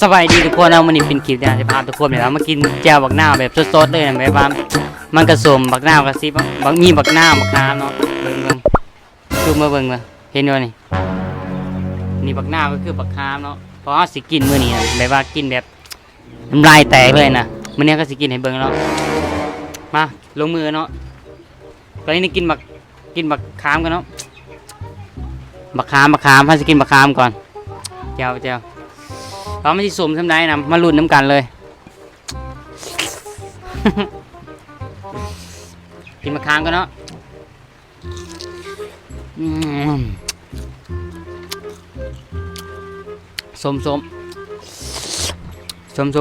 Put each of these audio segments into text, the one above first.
สบายดีทุกคนนะวันนี้เป็นคลิปนะจะพาทุกคนเนี่ยมากินแจ่วบักนาวแบบสดๆเลยนะแบบว่ามันกระสมบักนาวกระซิบมีบักนาวบักน้ำเนาะเบิ่งดูมาเบิ่งมาเห็นด้วยนี่บักนาวก็คือบักน้ำเนาะเพราะสิกินมื้อนี้แบบว่ากินแบบน้ำลายแตกเลยนะมื้อนี้ก็สิกินให้เบิ่งเนาะมาลงมือเนาะตอนนี้กินบักขามกันเนาะบักขามพาสิกินบักขามก่อนแจ่วเราไม่ใช่สมทำได้นะมาลุ้นน้ำกันเลย กินมะขามกันเนาะส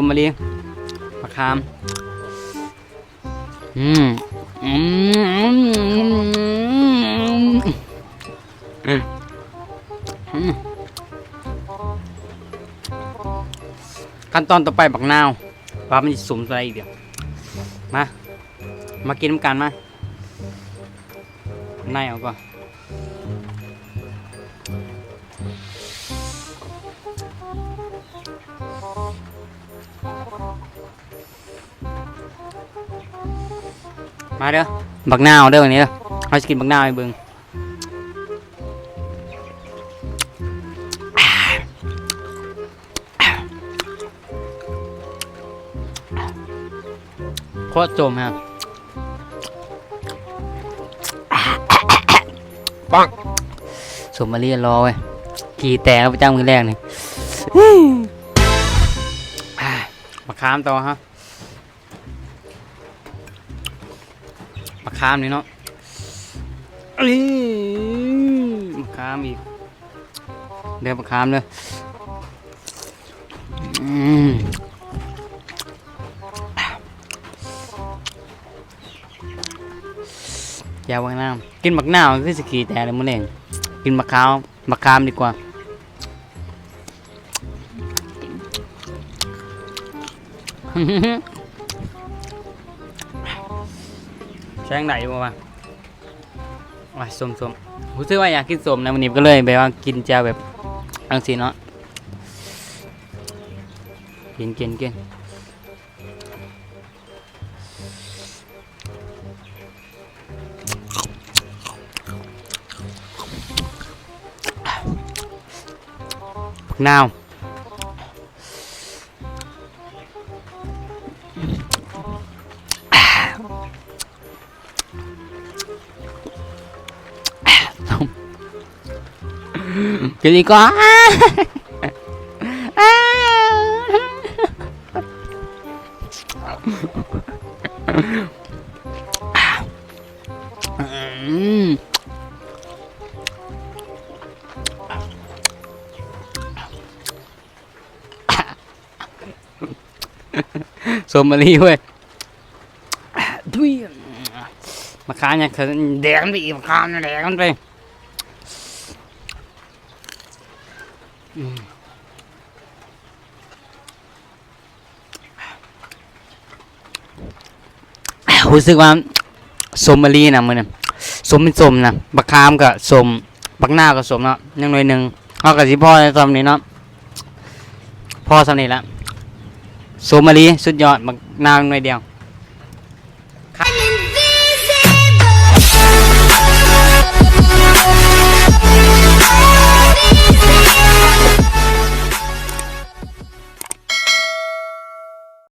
มมาเลี้ยงมะขามขั้นตอนต่อไปบักนาวว่ามันจะสุ่มอะไรอีกเดี๋ยวมากินน้ำกันมาในเอาก่อนมาเด้อบักนาวเด้อวันนี้เด้อเราจะกินบักนาวให้เบิ่งโคตรจมครับปังสมมาเรียนรอเว้ยกี่แตกประจำมือแรกนี่มาค้ามต่อฮะมาค้ามนี่เนาะมาค้ามอีกเดี๋ยวมาค้ามเลยยาวน้ำกินบักนาวคือสกีแต่เลยมื้อนี้กินมะขามดีกว่าแช่งไหนบ่วะว้าส้มรู้สึกว่าอยากกินส้มนะวันนี้ก็เลยแบบว่ากินแจ่วแบบอังสีเนาะกินนาวกินดีกว่าสมมาลีเว้ยทุยมาขามเนี่ยแดงไปอีกมาขามเนี่ยแดงกันไปรู้สึกว่าสมมาลีนะมันสมเป็นสมนะบักขามกับสมบักหน้ากับสมเนาะยังหน่อยหนึ่งเอากับที่พ่อในตอนนี้เนาะพ่อสำเร็จแล้วสมมาลีสุดยอดบักนาวหน่อยเดียว